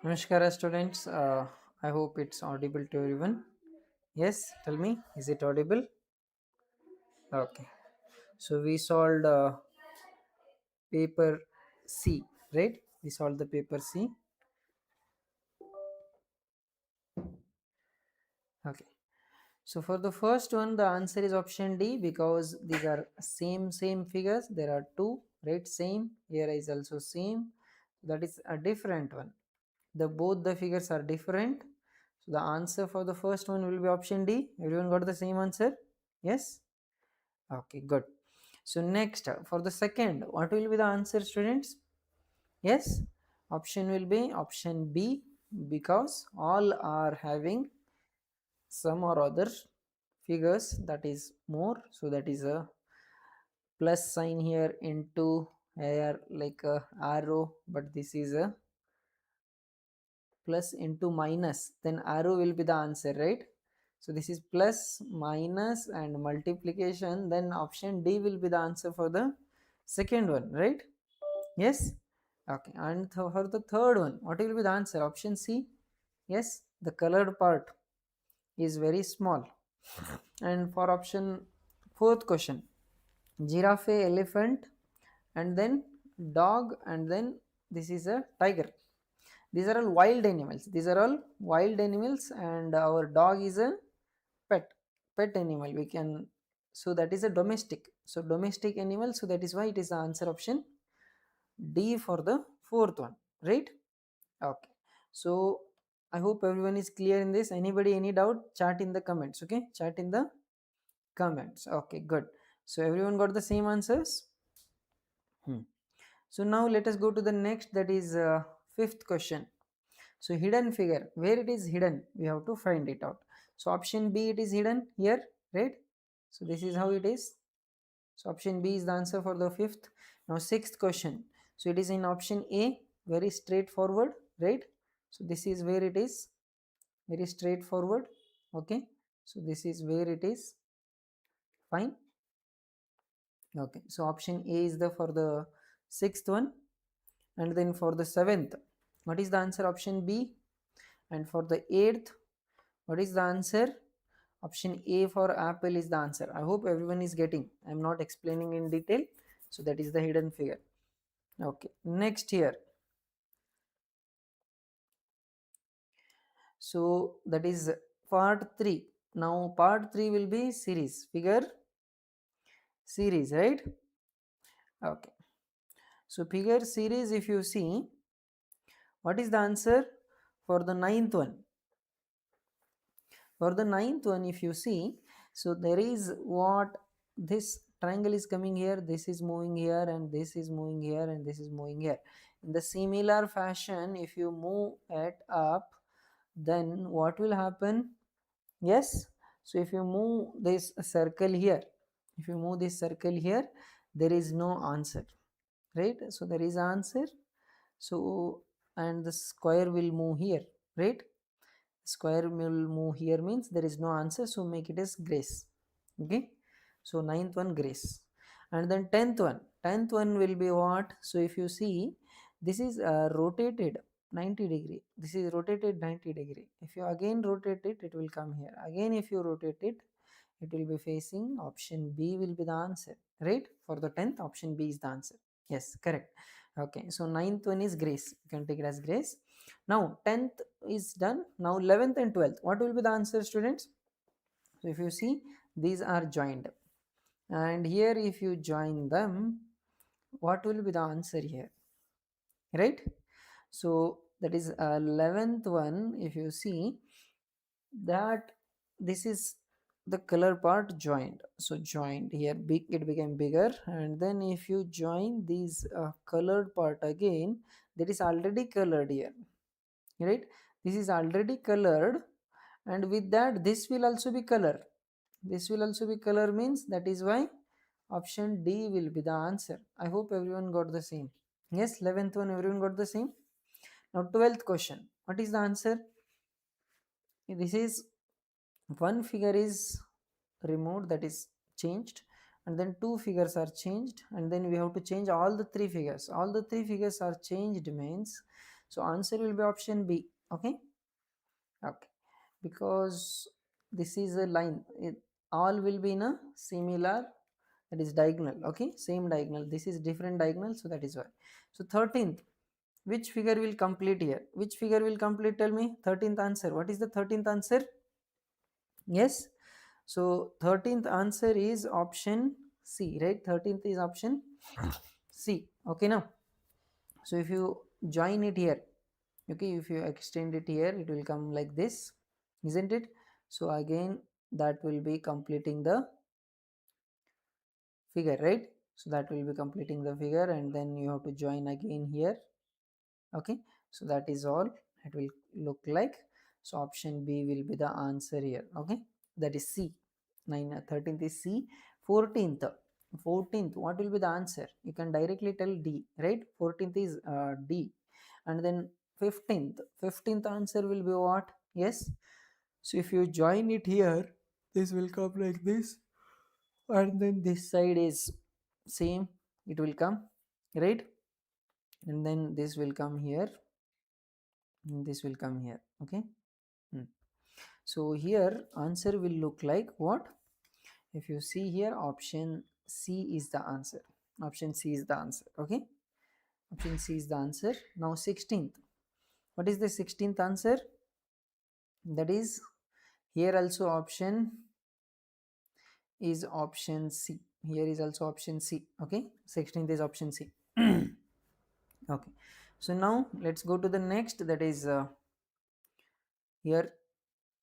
Namaskara students, I hope it's audible to everyone. Yes, tell me, is it audible? Okay, so we solved paper C, right? We solved the paper C. Okay, so for the first one, the answer is option D because these are same figures. There are two, right? Same. Here is also same. That is a different one. Both the figures are different. So the answer for the first one will be option D. Everyone got the same answer? Yes. Okay, good. So next, for the second, what will be the answer, students? Yes, option will be option B because all are having some or other figures that is more. So that is a plus sign here into here like a arrow, but this is a plus into minus. Then arrow will be the answer, right? So this is plus, minus and multiplication. Then option D will be the answer for the second one, right? Yes. Okay. And for the third one, what will be the answer? Option C. Yes. The colored part is very small. And for option fourth question, giraffe, elephant, and then dog, and then this is a tiger. These are all wild animals. These are all wild animals, and our dog is a pet animal. We can, so that is a domestic. So domestic animal. So that is why it is the answer option D for the fourth one, right? Okay. So I hope everyone is clear in this. Anybody any doubt? Chat in the comments. Okay, chat in the comments. Okay, good. So everyone got the same answers. So now let us go to the next. That is fifth question. So hidden figure, where it is hidden, we have to find it out. So option B, it is hidden here, right? So this is how it is. So option B is the answer for the fifth. Now sixth question. So it is in option A, very straightforward, right? So this is where it is, very straightforward. Okay. So this is where it is. Fine. Okay. So option A is the for the sixth one. And then for the seventh, what is the answer? Option B. And for the eighth, what is the answer? Option A for apple is the answer. I hope everyone is getting. I am not explaining in detail. So that is the hidden figure. Okay. Next here. So that is part 3. Now part 3 will be series. Figure series, right? Okay. So figure series, if you see, what is the answer for the ninth one? For the ninth one, if you see, so there is what this triangle is coming here, this is moving here, and this is moving here, and this is moving here. In the similar fashion, if you move it up, then what will happen? Yes. So if you move this circle here, if you move this circle here, there is no answer, right? So there is answer. So and the square will move here, right? Square will move here means there is no answer, so make it as grace. Okay, so ninth one grace. And then tenth one will be what? So if you see, this is rotated 90-degree, this is rotated 90-degree. If you again rotate it, it will come here again. If you rotate it, it will be facing option B will be the answer, right? For the 10th, option B is the answer. Yes, correct. Okay, so ninth one is grace, you can take it as grace. Now 10th is done. Now 11th and 12th, what will be the answer, students? So if you see, these are joined, and here if you join them, what will be the answer here, right? So that is 11th one. If you see that, this is the color part joined, so joined here, big, it became bigger. And then if you join these colored part again, that is already colored here, right? This is already colored, and with that this will also be color, this will also be color, means that is why option D will be the answer. I hope everyone got the same. Yes, 11th one everyone got the same. Now 12th question, what is the answer? This is one figure is removed, that is changed, and then two figures are changed, and then we have to change all the three figures. All the three figures are changed means So answer will be option B. Okay, because this is a line, all will be in a similar, that is diagonal. Okay, same diagonal, this is different diagonal, so that is why. So 13th, which figure will complete here? Which figure will complete? Tell me 13th answer. What is the 13th answer? Yes, so 13th answer is option C, right? 13th is option C. Okay, now so if you join it here, okay, if you extend it here, it will come like this, isn't it? So again that will be completing the figure, right? So that will be completing the figure, and then you have to join again here. Okay, so that is all it will look like. So option B will be the answer here. Okay, that is C. 13th is C. 14th, what will be the answer? You can directly tell D, right? 14th is D. And then 15th answer will be what? Yes, so if you join it here, this will come like this, and then this side is same, it will come, right? And then this will come here, and this will come here. Okay. So here answer will look like what? If you see here, option C is the answer. Option C is the answer. Okay, option C is the answer. Now 16th, what is the 16th answer? That is, here also option is option C. Here is also option C. Okay, 16th is option C. Okay, so now let's go to the next, that is here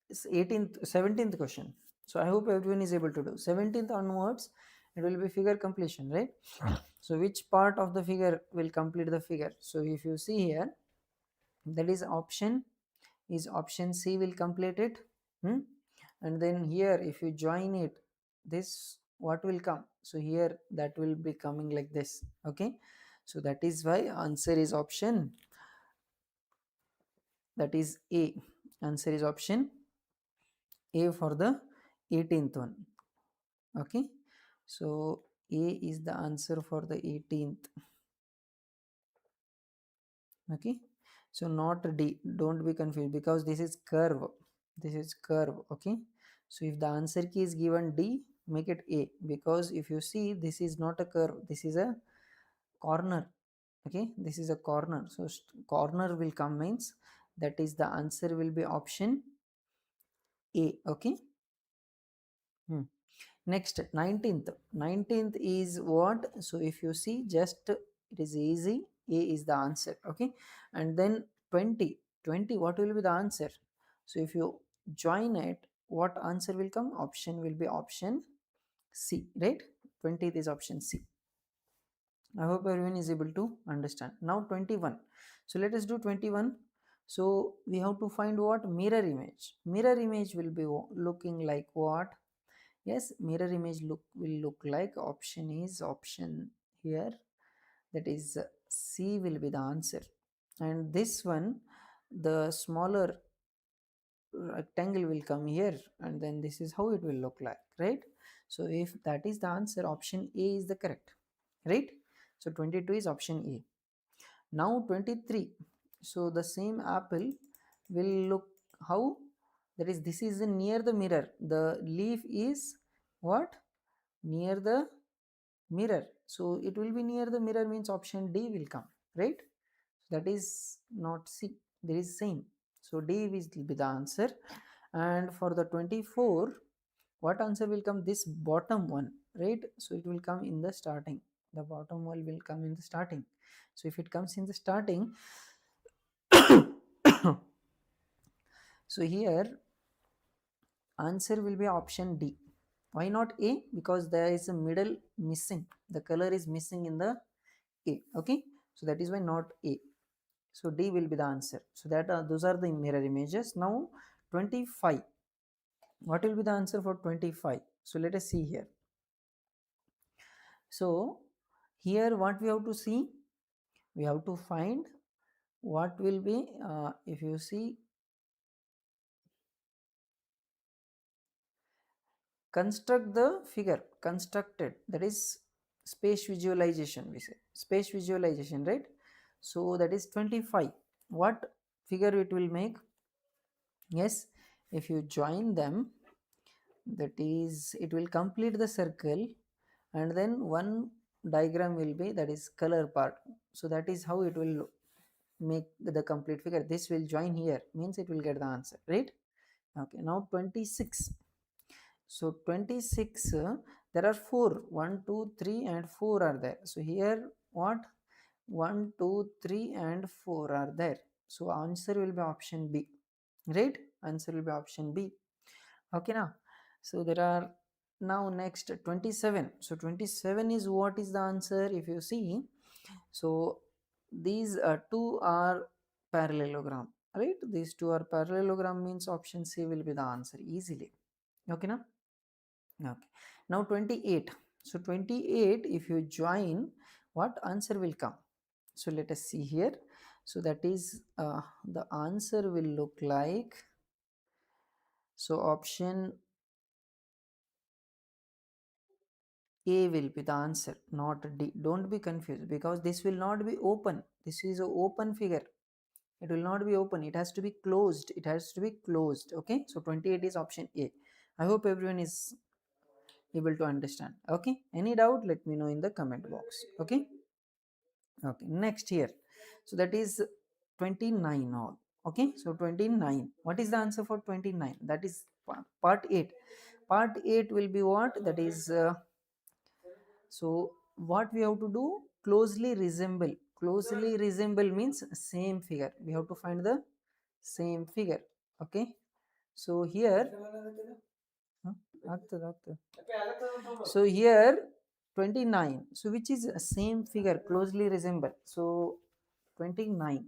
is 18th 17th question. So I hope everyone is able to do 17th onwards, it will be figure completion, right? So which part of the figure will complete the figure? So if you see here, that is option C will complete it. And then here if you join it, this what will come? So here that will be coming like this. Okay, so that is why answer is option, that is A. Answer is option A for the 18th one. Okay, so A is the answer for the 18th. Okay, so not D, don't be confused, because this is curve, this is curve. Okay, so if the answer key is given D, make it A, because if you see, this is not a curve, this is a corner. Okay, this is a corner, so corner will come, means that is the answer will be option A. Okay. Next 19th is what? So if you see, just it is easy, A is the answer. Okay, and then 20, what will be the answer? So if you join it, what answer will come? Option will be option C, right? 20th is option C. I hope everyone is able to understand. Now 21, so let us do 21. So we have to find what? Mirror image. Mirror image will be looking like what? Yes, mirror image will look like, option is option here, that is C will be the answer. And this one, the smaller rectangle will come here, and then this is how it will look like, right? So if that is the answer, option A is the correct, right? So 22 is option A. Now 23, so the same apple will look how? That is, this is near the mirror, the leaf is what? Near the mirror, so it will be near the mirror, means option D will come, right? That is not C, there is same, so D will be the answer. And for the 24, what answer will come? This bottom one, right? So it will come in the starting, the bottom one will come in the starting. So if it comes in the starting, so here answer will be option D. Why not A? Because there is a middle missing, the color is missing in the A. Okay, so that is why not A. So D will be the answer. So that those are the mirror images. Now 25, what will be the answer for 25? So let us see here. So here what we have to see, we have to find what will be if you see, construct the figure, constructed, that is space visualization, we say space visualization, right? So that is 25. what figure it will make? Yes, if you join them, that is, it will complete the circle, and then one diagram will be, that is color part. So that is how it will make the complete figure. This will join here, means it will get the answer, right? Okay, now 26. So 26, there are 4, 1 2 3 and 4 are there. So here what, 1 2 3 and 4 are there. So answer will be option B, right? Answer will be option B. Okay, now so there are, now next 27. So 27 is, what is the answer? If you see, so these two are parallelogram, right? These two are parallelogram, means option C will be the answer easily. Okay, now okay, now 28. So 28, if you join, what answer will come? So let us see here. So that is, the answer will look like, so option A will be the answer, not D. Don't be confused, because this will not be open. This is an open figure. It will not be open. It has to be closed. It has to be closed. Okay. So 28 is option A. I hope everyone is able to understand. Okay. Any doubt? Let me know in the comment box. Okay. Okay. Next here. So that is 29 all. Okay. So 29. What is the answer for 29? That is part 8. Part 8 will be what? That is, so what we have to do? Closely resemble. Closely resemble means same figure. We have to find the same figure. Okay. So here, huh? ಆಗ್ತದೆ. So here 29. So which is same figure, closely resemble. So 29,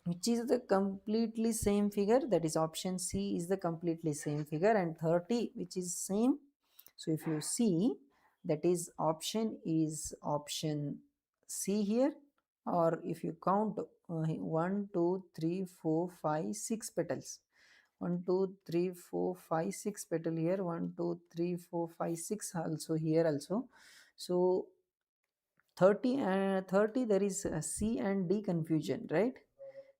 which is the completely same figure, that is option C is the completely same figure, and 30 which is same. So if you see, that is option C here, or if you count 1 2 3 4 5 6 petals, 1 2 3 4 5 6 petal here, 1 2 3 4 5 6 also here also. So 30 and 30, there is C and D confusion, right?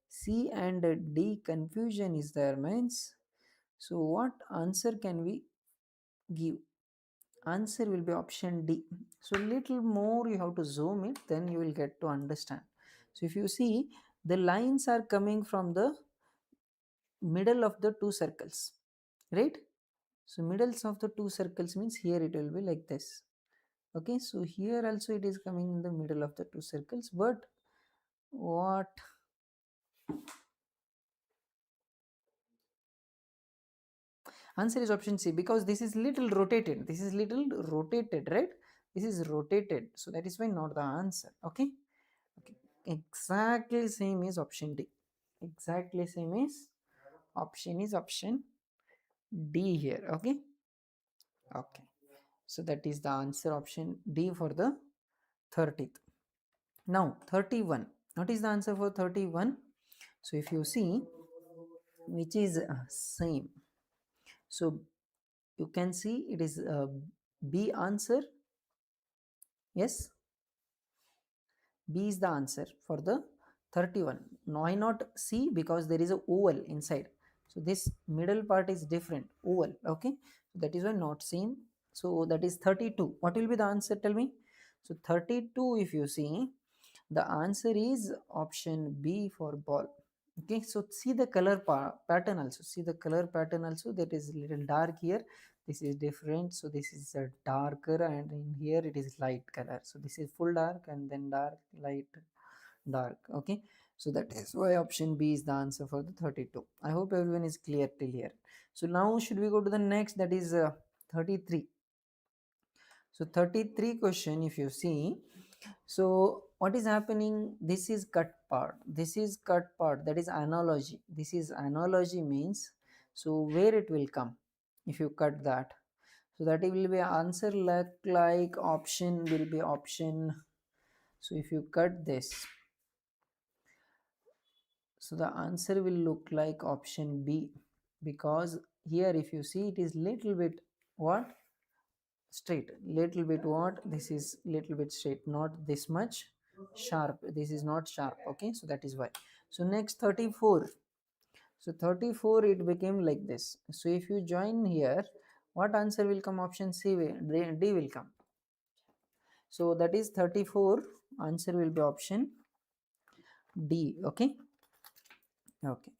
C and D confusion is there, means, so what answer can we give? Answer will be option D. So little more you have to zoom it, then you will get to understand. So if you see, the lines are coming from the middle of the two circles, right? So middles of the two circles means here it will be like this. Okay, so here also it is coming in the middle of the two circles, but what, answer is option C, because this is little rotated. This is little rotated, right? This is rotated. So that is why not the answer. Okay. Okay. Exactly same is option D. Exactly same is option D here. Okay. Okay. So that is the answer, option D for the 30th. Now 31. What is the answer for 31? So if you see, which is same. So you can see it is B answer. Yes, B is the answer for the 31. Why not C? Because there is a oval inside. So this middle part is different, oval. Okay, so that is why not same. So that is 32. What will be the answer? Tell me. So 32, if you see, the answer is option B for ball. Okay, so see the color pattern also. See the color pattern also. That is little dark here. This is different. So this is a darker, and in here it is light color. So this is full dark and then dark, light, dark. Okay, so that is why option B is the answer for the 32. I hope everyone is clear till here. So now should we go to the next, that is 33. So 33 question, if you see, so what is happening? This is cut part. This is cut part. That is analogy. This is analogy means, so where it will come if you cut that. So that it will be answer like option will be option. So if you cut this, so the answer will look like option B, because here if you see, it is little bit what, straight, little bit what, this is little bit straight, not this much. sharp. This is not sharp. Okay, so that is why. So next 34. So 34 it became like this. So if you join here, what answer will come? Option C will, D will come. So that is 34. Answer will be option D. Okay. Okay.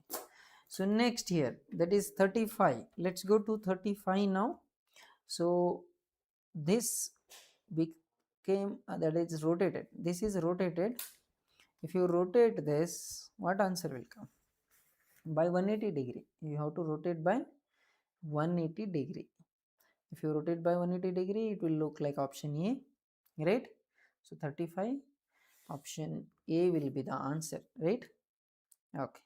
So next here, that is 35. Let's go to 35 now. So this became that is rotated. This is rotated. If you rotate this, what answer will come? By 180 degree. You have to rotate by 180 degree. If you rotate by 180 degree, it will look like option A, right? So 35, option A will be the answer, right? Okay.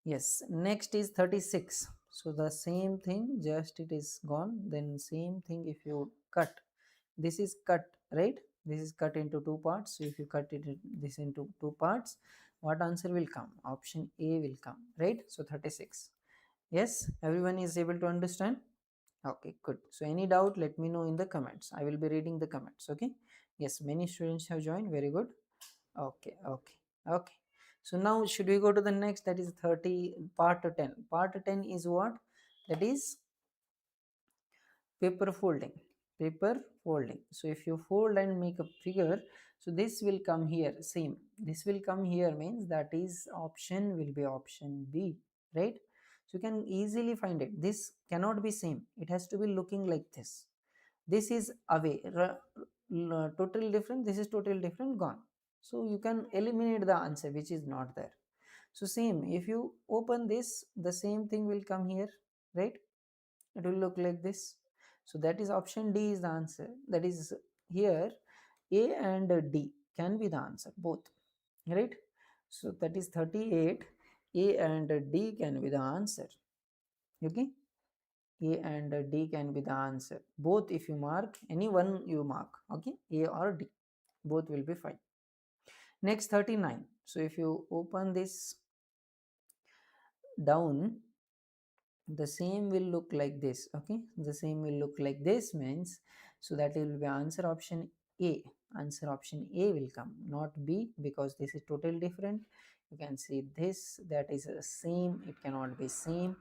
Yes, next is 36. So the same thing, just it is gone. Then same thing if you cut. This is cut, right? This is cut into two parts. So if you cut this into two parts, what answer will come? Option A will come, right? So 36. Yes, everyone is able to understand? Okay, good. So any doubt, let me know in the comments. I will be reading the comments. Okay. Yes, many students have joined. Very good. Okay, okay, okay. So now should we go to the next? That is 30, part 10. Part 10 is what? That is paper folding. Paper folding. So if you fold and make a figure, so this will come here. Same. This will come here means that is option will be option B, right? So you can easily find it. This cannot be same. It has to be looking like this. This is away, totally different. This is totally different, gone. So you can eliminate the answer which is not there. So same, if you open this, the same thing will come here, right? It will look like this. So that is option D is the answer. That is here A and D can be the answer, both, right? So that is 38. A and D can be the answer. Okay, A and D can be the answer. Both, if you mark any one, you mark. Okay, A or D, both will be fine. Next 39. So if you open this down, the same will look like this. Okay, the same will look like this means, so that will be answer option A. Answer option A will come, not B, because this is totally different. You can see this, that is the same, it cannot be same,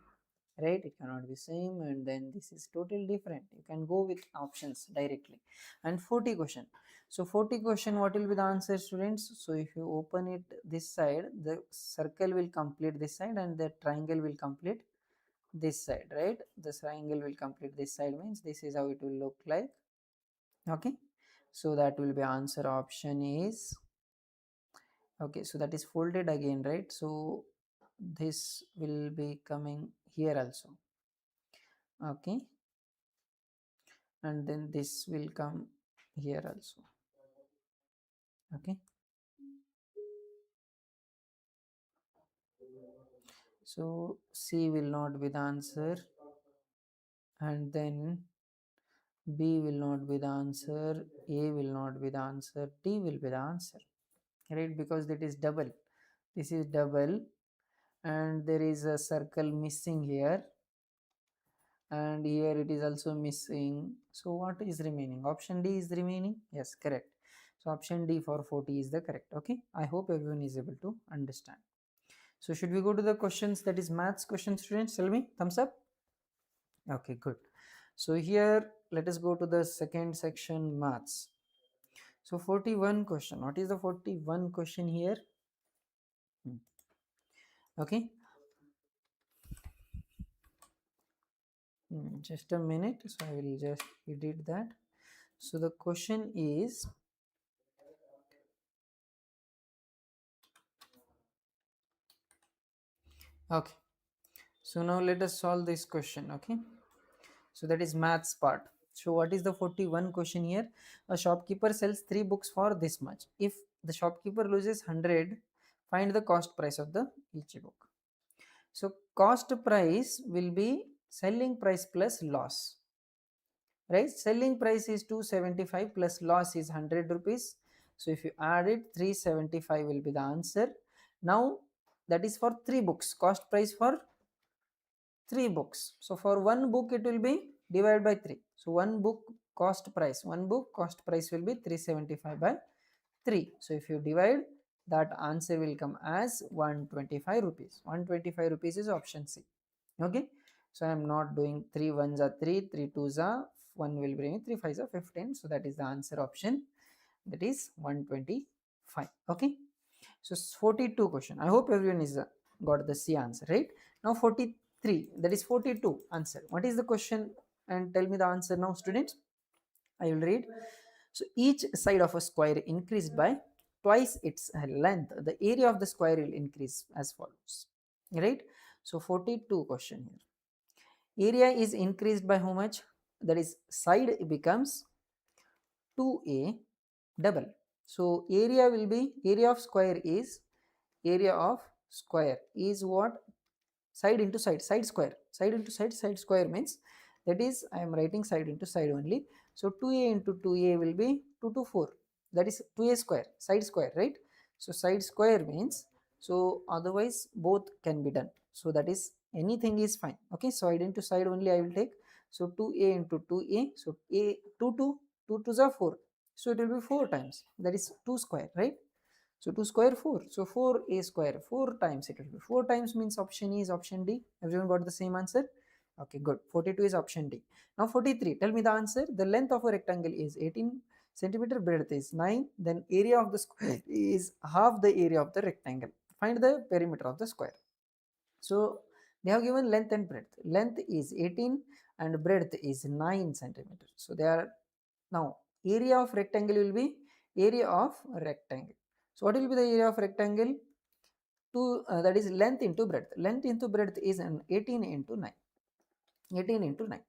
right? It cannot be same, and then this is totally different. You can go with options directly. And 40 question. So 40 question, what will be the answer, students? So if you open it this side, the circle will complete this side and the triangle will complete this side, right? This triangle will complete this side means this is how it will look like. Okay, so that will be answer option is okay. So that is folded again, right? So this will be coming here also. Okay, and then this will come here also. Okay, so C will not be the answer, and then B will not be the answer, A will not be the answer, D will be the answer, right? Because that is double. This is double, and there is a circle missing here, and here it is also missing. So what is remaining? Option D is remaining. Yes, correct. So option D for 40 is the correct. Okay, I hope everyone is able to understand. So should we go to the questions, that is maths question, students? Tell me, thumbs up. Okay, good. So here let us go to the second section, maths. So 41 question. What is the 41 question here? Okay, just a minute. So I will just edit that. So the question is, okay, so now let us solve this question. Okay, so that is maths part. So what is the 41 question here? A shopkeeper sells 3 books for this much. If the shopkeeper loses 100, find the cost price of the each book. So cost price will be selling price plus loss, right? Selling price is 275 plus loss is 100 rupees. So if you add it, 375 will be the answer. Now that is for 3 books, cost price for 3 books. So for one book it will be divided by 3. So one book cost price will be 375 by 3. So if you divide, that answer will come as 125 rupees. 125 rupees is option C. Okay, so I am not doing 3 ones are 3, 3 twos are 1 will bring 3 fives are 15. So that is the answer option, that is 125. Okay, so 42 question. I hope everyone is got the C answer, right? Now 43, that is 42 answer. What is the question? And tell me the answer now, students. I will read. So each side of a square increased by twice its length. The area of the square will increase as follows, right? So 42 question here. Area is increased by how much? That is, side becomes 2a double. So area will be, area of square is what? Side into side, side square, side into side, side square means, that is, I am writing side into side only. So 2a into 2a will be 2 to 4, that is 2a square, side square, right? So side square means, so otherwise both can be done, so that is anything is fine. Okay, side into side only I will take. So 2a into 2a, so a 2 2 2 2s are 4, so it will be 4 times, that is 2 square, right? So 2 square 4. So 4a square, 4 times it will be. 4 times means option E is option D. Everyone got the same answer? Okay, good. 42 is option D. Now 43. Tell me the answer. The length of a rectangle is 18 centimeter, breadth is 9. Then area of the square is half the area of the rectangle. Find the perimeter of the square. So they have given length and breadth. Length is 18 and breadth is 9 centimeter. So they are, now area of rectangle will be area of rectangle. So what will be the area of rectangle? That is length into breadth. Length into breadth is an 18 into 9. 18 into 9.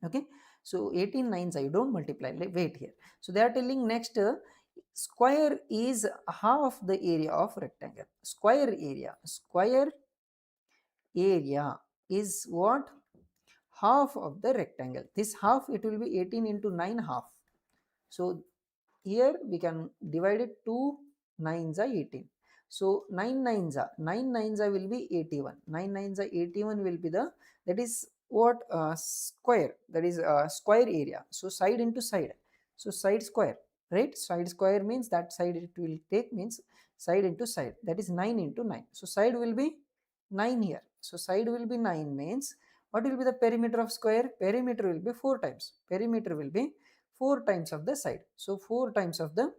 Okay. So 18 nines, I don't multiply. Wait here. So they are telling next, square is half the area of rectangle. Square area. Square area is what? Half of the rectangle. This half, it will be 18 into 9 half. So here we can divide it, 2 nines are 18. So 9 nines are will be 81. 9 nines are 81 will be the, that is what, square, that is square area. So side into side. So side square, right? Side square means that side it will take, means side into side, that is 9 into 9. So side will be 9 here. So side will be 9 means, what will be the perimeter of square? Perimeter will be 4 times. Perimeter will be 4 times of the side. So 4 times of the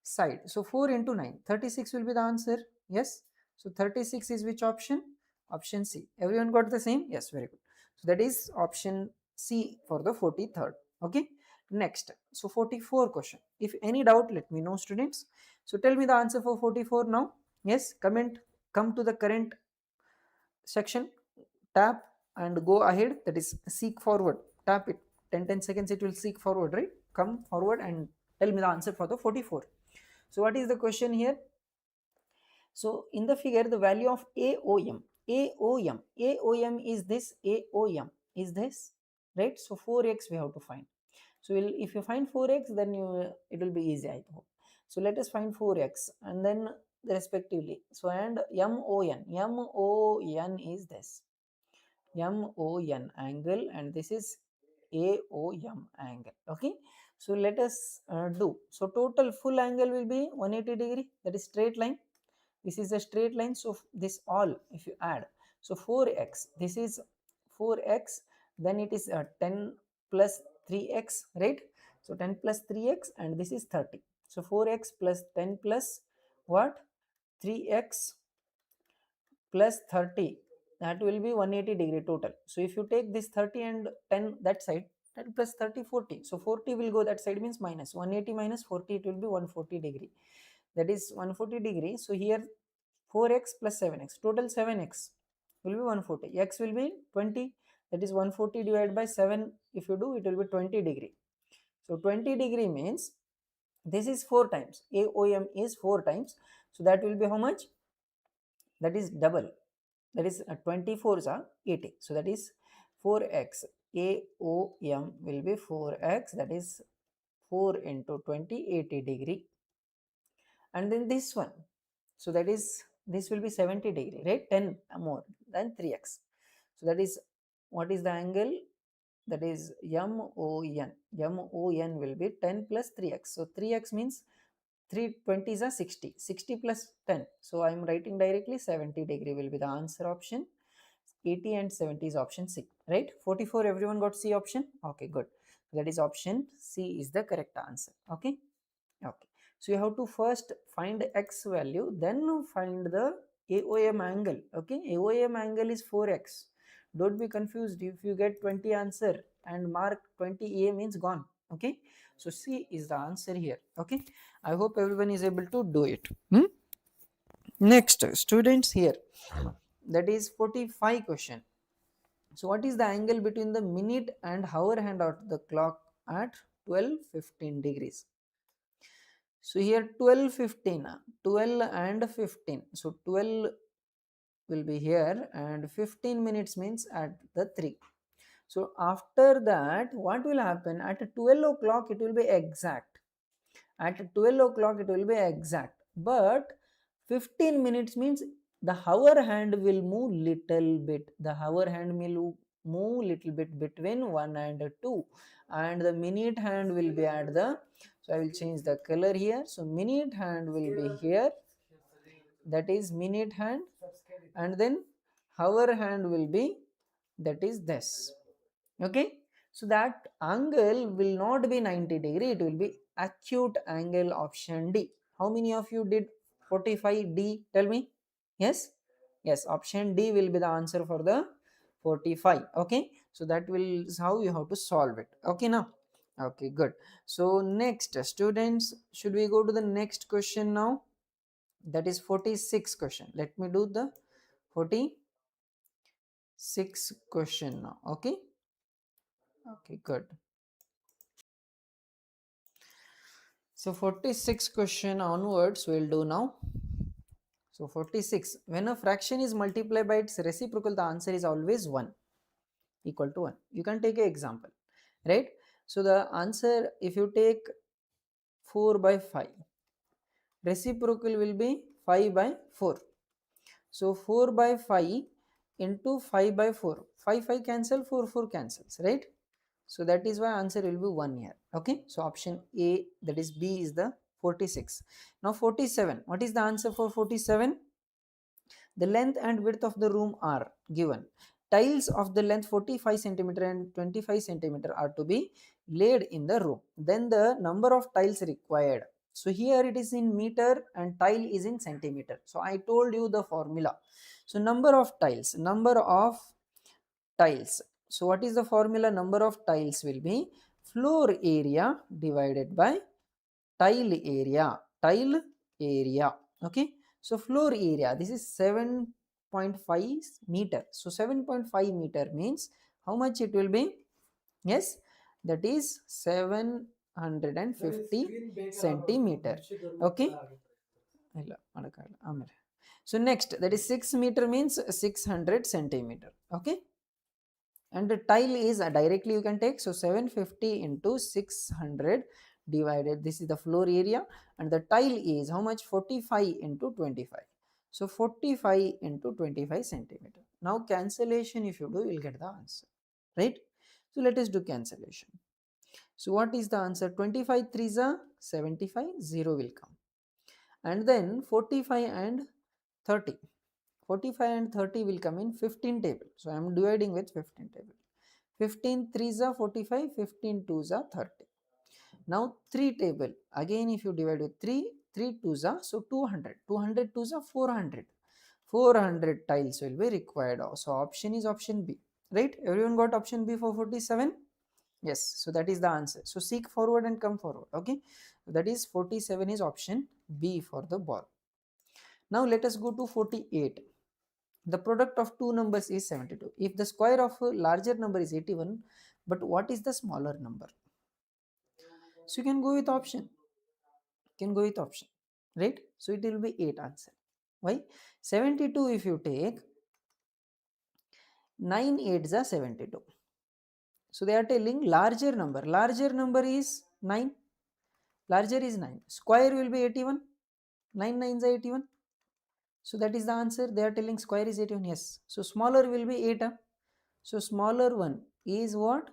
side. So 4 into 9, 36 will be the answer. Yes. So 36 is which option? Option C. Everyone got the same? Yes, very good. So that is option C for the 43rd. Okay. Next. So 44 question. If any doubt, let me know, students. So tell me the answer for 44 now. Yes. Comment. Come to the current section. Tap and go ahead. That is seek forward. Tap it. 10 seconds it will seek forward, right? Come forward and tell me the answer for the 44. So what is the question here? So in the figure, the value of AOM is this, AOM is this, right? So 4x we have to find. So if you find 4x, then it will be easy, I hope. So let us find 4x and then respectively. So and MON is this, MON angle, and this is AOM angle. Okay. So let us do. So total full angle will be 180 degree, that is straight line. This is a straight line. So this all, if you add, so 4x, this is 4x, then it is 10 plus 3x, right? So 10 plus 3x, and this is 30. So 4x plus 10 plus what? 3x plus 30, that will be 180 degree total. So if you take this 30 and 10 that side, 10 plus 30, 40. So 40 will go that side, means minus 180 minus 40, it will be 140 degree. That is 140 degree. So here 4x plus 7x, total 7x will be 140. X will be 20, that is 140 divided by 7. If you do, it will be 20 degree. So 20 degree means this is 4 times. AOM is 4 times. So that will be how much? That is double. That is 24s are 80. So that is 4x. AOM will be 4x, that is 4 into 20, 80 degree. And then this one, so that is, this will be 70 degree, right? 10 more than 3x. So that is, what is the angle? That is MON. MON will be 10 plus 3x. So 3x means 320 is a 60. 60 plus 10. So I am writing directly 70 degree will be the answer option. 80 and 70 is option C, right? 44, everyone got C option? Okay, good. That is option C is the correct answer. Okay. Okay. So you have to first find x value, then find the AOM angle. Okay. AOM angle is 4x. Don't be confused. If you get 20 answer and mark 20 A means gone. Okay. So C is the answer here. Okay. I hope everyone is able to do it. Next, students here. That is 45 question. So what is the angle between the minute and hour hand of the clock at 12:15 degrees? So here 12:15, 12 and 15. So 12 will be here and 15 minutes means at the 3. So after that, what will happen? At 12 o'clock it will be exact. At 12 o'clock it will be exact. But 15 minutes means the hour hand will move little bit. The hour hand will move little bit between 1 and 2. And the minute hand will be at the, so I will change the color here. So minute hand will be here. That is minute hand. And then hour hand will be, that is this. Okay. So that angle will not be 90 degree. It will be acute angle option D. How many of you did 45D? Tell me. Yes. Yes. Option D will be the answer for the 45. Okay. So that will is how you have to solve it. Okay now. Okay, good. So next, students, should we go to the next question now? That is 46 question. Let me do the 46 question now. Okay. Okay, good. So 46 question onwards we will do now. So 46, when a fraction is multiplied by its reciprocal, the answer is always 1, equal to 1. You can take an example, right? So the answer, if you take 4 by 5, reciprocal will be 5 by 4. So 4 by 5 into 5 by 4. 5 cancel, 4 cancels, right? So that is why answer will be 1 here. Okay. So option A, that is B, is the 46. Now 47. What is the answer for 47? The length and width of the room are given. Tiles of the length 45 centimeter and 25 centimeter are to be laid in the room. Then the number of tiles required. So here it is in meter and tile is in centimeter. So I told you the formula. So number of tiles. So what is the formula? Number of tiles will be floor area divided by tile area. Tile area. Okay. So floor area, this is 7.5 meter. So 7.5 meter means how much it will be? Yes, that is 750 centimeter. Okay. So next, that is 6 meter means 600 centimeter. Okay. And the tile is directly you can take. So 750 into 600 divided, this is the floor area, and the tile is how much? 45 into 25. So 45 into 25 centimeter. Now cancellation if you do, you will get the answer, right? So let us do cancellation. So what is the answer? 25 3s are 75, 0 will come. And then 45 and 30. 45 and 30 will come in 15 table. So I am dividing with 15 table. 15 3s are 45, 15 2s are 30. Now 3 table. Again if you divide with 3, 3 2s are, so 200. 200 2s are 400. 400 tiles will be required. So option is option B. Right? Everyone got option B for 47? Yes. So that is the answer. So seek forward and come forward. Okay. That is 47 is option B for the ball. Now let us go to 48. The product of two numbers is 72. If the square of a larger number is 81, but what is the smaller number? So you can go with option. Right? So it will be 8 answer. Why? 72 if you take 9 8s are 72. So they are telling larger number. Larger number is 9. Larger is 9. Square will be 81. 9 9s are 81. So that is the answer. They are telling square is 81. Yes. So smaller will be 8. So smaller one is what?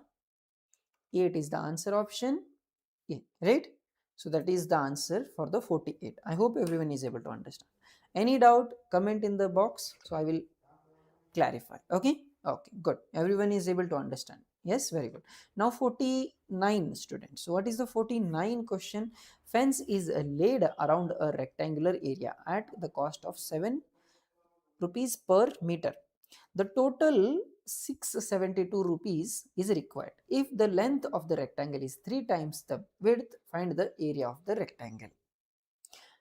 8 is the answer option A. Right? So that is the answer for the 48. I hope everyone is able to understand. Any doubt, comment in the box, so I will clarify. Okay, okay, good, everyone is able to understand. Yes, very good. Now 49 students. So what is the 49 question? Fence is laid around a rectangular area at the cost of 7 rupees per meter. The total 672 rupees is required. If the length of the rectangle is 3 times the width, find the area of the rectangle.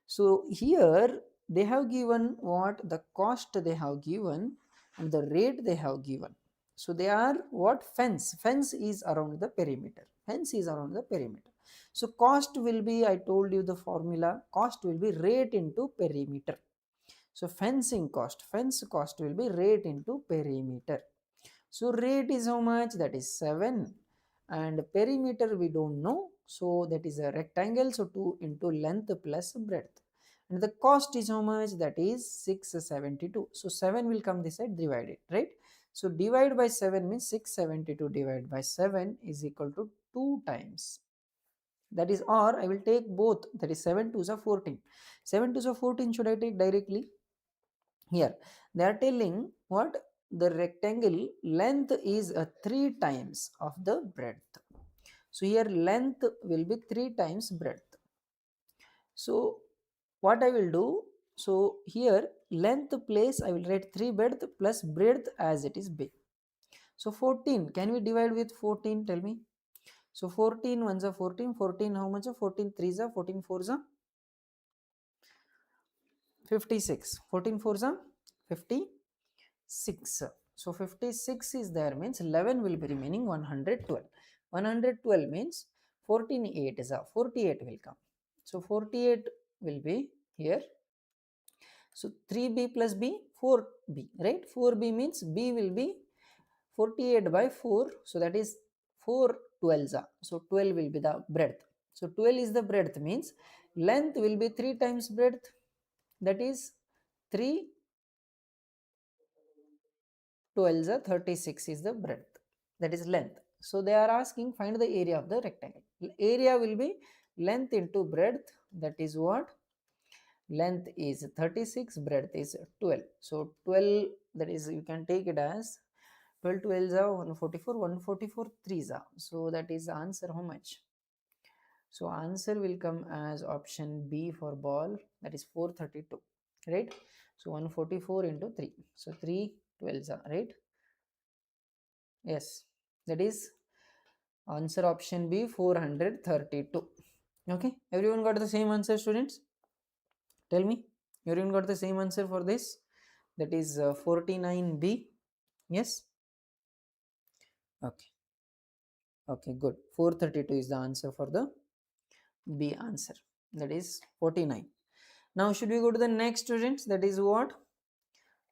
So here they have given what the cost they have given and the rate they have given. So they are what? Fence is around the perimeter. Fence is around the perimeter. So cost will be, I told you the formula, cost will be rate into perimeter. So fence cost will be rate into perimeter. So rate is how much? That is 7, and perimeter we don't know. So that is a rectangle. So 2 into length plus breadth. And the cost is how much? That is 672. So 7 will come this side, divide it, right? So divide by 7 means 672 divided by 7 is equal to 2 times. That is, or I will take both, that is 7 2s are 14. 7 2s are 14 should I take directly? Here they are telling what? The rectangle length is 3 times of the breadth. So here length will be 3 times breadth. So what I will do, so here length place I will write 3 breadth plus breadth as it is big. So 14, can we divide with 14? Tell me. So 14 ones are 14, 14 how much? 14 3s are 14 4s are 56, 14 4s are 56. So 56 is there means 11 will be remaining 112. 112 means 14 8 is a 48 will come. So 48 will be here. So 3b plus b 4b, right? 4b means b will be 48 by 4. So that is 4 12s are. So 12 will be the breadth. So 12 is the breadth means length will be 3 times breadth. That is 3 12s are 36 is the breadth, that is length. So they are asking find the area of the rectangle. Area will be length into breadth, that is what? Length is 36, breadth is 12. So 12, that is you can take it as 12 12s are 144, 144 3s are. So that is the answer how much? So answer will come as option B for ball, that is 432, right? So 144 into 3. So 3 12s are, right? Yes, that is answer option B 432. Okay, everyone got the same answer, students? Tell me, everyone got the same answer for this? That is 49B. Yes. Okay. Okay, good. 432 is the answer for the B answer. That is 49. Now should we go to the next, students? That is what?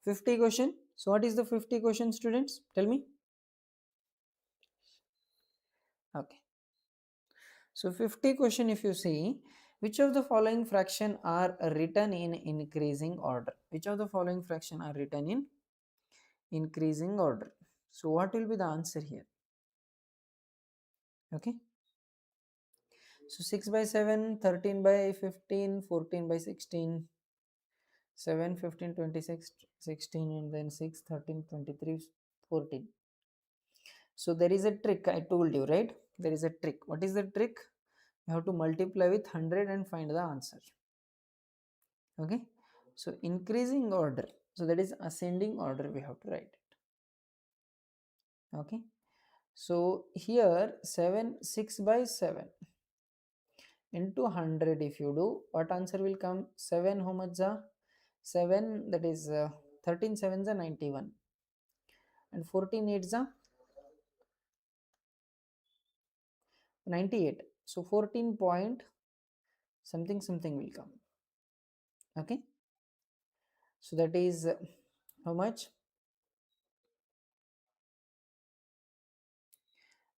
50 question. So what is the 50 question, students? Tell me. Okay. So 50 question, if you see, which of the following fraction are written in increasing order? Which of the following fraction are written in increasing order? So what will be the answer here? Okay. So 6 by 7, 13 by 15, 14 by 16, 7, 15, 26, 16, and then 6, 13, 23, 14. So there is a trick, I told you, right? There is a trick. What is the trick? You have to multiply with 100 and find the answer. Okay. So increasing order. So that is ascending order we have to write it. Okay. So here 6 by 7 into 100 if you do, what answer will come? 7 how much? 7, that is 13 sevens are 91 and 14 eights are 98. So 14 point something something will come. Okay. So that is how much?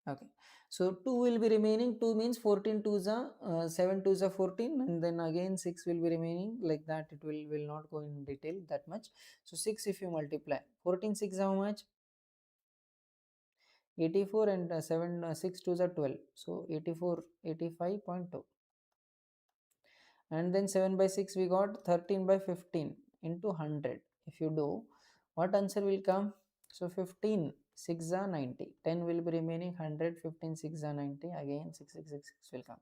Okay. So 2 will be remaining. 2 means 14 twos are 7 twos are 14, and then again 6 will be remaining, like that. It will not go in detail that much. So 6 if you multiply 14 6 how much? 84, and 7 6 twos are 12. So 84 85.2. and then 7 by 6 we got 13 by 15 into 100. If you do, what answer will come? So 15 6 are 90, 10 will be remaining, 100, 15 6 are 90, again 6 will come.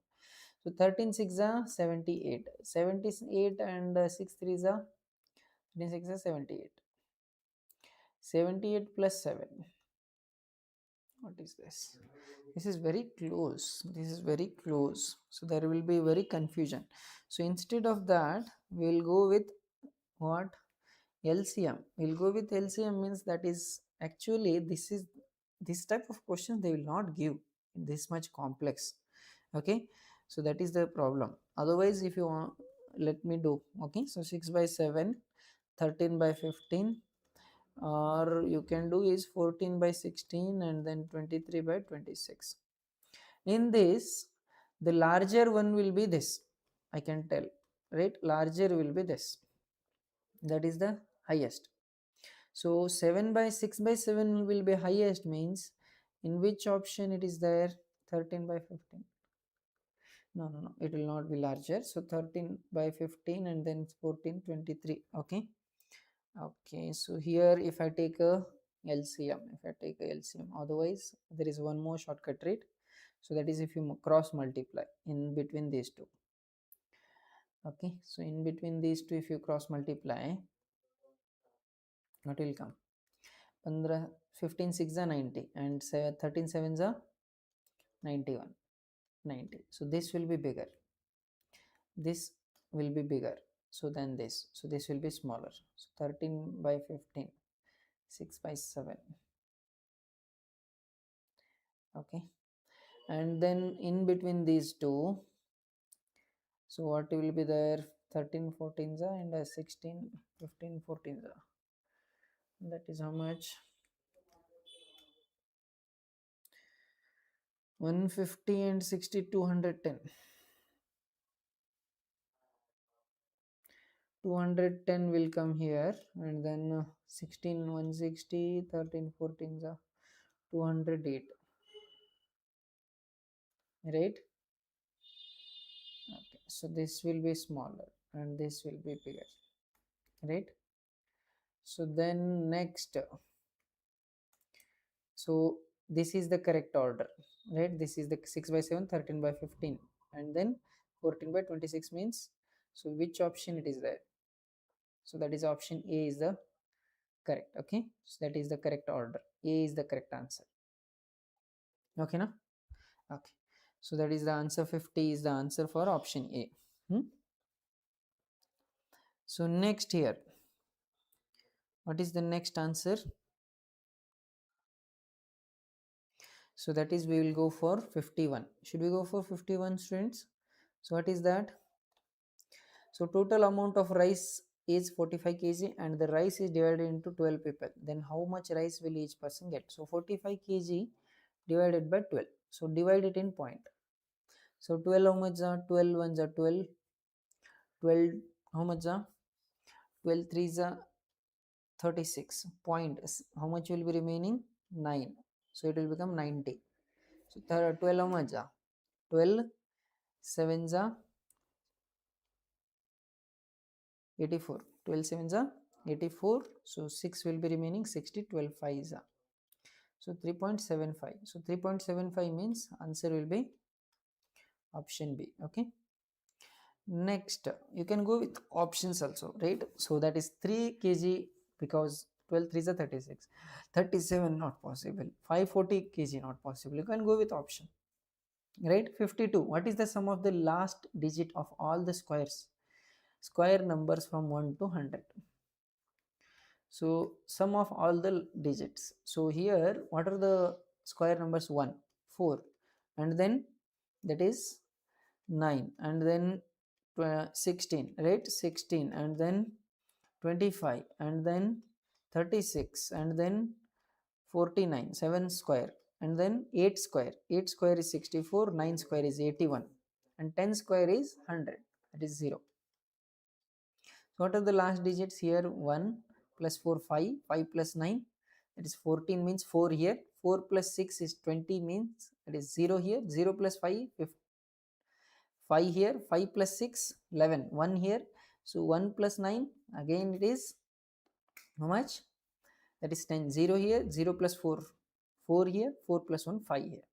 So 13 6 are 78, 78 and 6 3 are 13 6 are 78, 78 plus 7, what is this? This is very close, this is very close, so there will be very confusion. So instead of that, we will go with what? LCM. We'll go with LCM, means that is actually this type of questions they will not give this much complex. Okay, so that is the problem. Otherwise, if you want, let me do. Okay, so 6 by 7, 13 by 15, or you can do is 14 by 16 and then 23 by 26. In this, the larger one will be this, I can tell, right? Larger will be this, that is the highest. So 7 by 6 by 7 will be highest, means in which option it is there? 13 by 15. No, it will not be larger. So 13 by 15 and then 14 23. Okay, so here if I take a LCM, otherwise there is one more shortcut, right? So that is if you cross multiply in between these two. Okay, so in between these two, if you cross multiply, what will come? 15 6 are 90 and 13 7 are 91, 90. So this will be bigger, this will be bigger, so than this, so this will be smaller. So 13 by 15, 6 by 7. Okay, and then in between these two, so what will be there? 13 14 and 16 15 14, that is how much? 150 and 60 210, 210 will come here, and then 16 160, 13 14 208, right? Okay, so this will be smaller and this will be bigger, right? So then next, so this is the correct order, right? This is the 6 by 7, 13 by 15 and then 14 by 26 means, so which option it is there? So that is option A is the correct. Okay, so that is the correct order, A is the correct answer. Okay, now okay, so that is the answer. 50 is the answer for option A. So next here, what is the next answer? So that is, we will go for 51. Should we go for 51, students? So what is that? So total amount of rice is 45 kg and the rice is divided into 12 people. Then how much rice will each person get? So 45 kg divided by 12. So divide it in point. So 12 how much are? 12 ones are 12. 12 how much are? 12 threes are 36. Point, how much will be remaining? 9. So it will become 90. So 12 how much are? 12 sevens are 84. 12 sevens are 84. So 6 will be remaining 60. 12 5s are. So 3.75. So 3.75 means answer will be option B. Okay. Next, you can go with options also, right? So that is 3 kg, because 12 3s are 36. 37 not possible. 540 kg not possible. You can go with option, right? 52. What is the sum of the last digit of all the square numbers from 1 to 100? So sum of all the digits. So here, what are the square numbers? 1, 4, and then that is 9, and then 16, right? 16, and then 25, and then 36, and then 49, 7 square, and then 8 square. 8 square is 64, 9 square is 81, and 10 square is 100, that is 0. So what are the last digits here? 1 plus 4 5, 5 plus 9, that is 14, means 4 here. 4 plus 6 is 20, means that is 0 here. 0 plus 5 5 here, 5 plus 6, 11, 1 here. So 1 plus 9, again it is how much? That is 10. 0 here, 0 plus 4, 4 here, 4 plus 1, 5 here.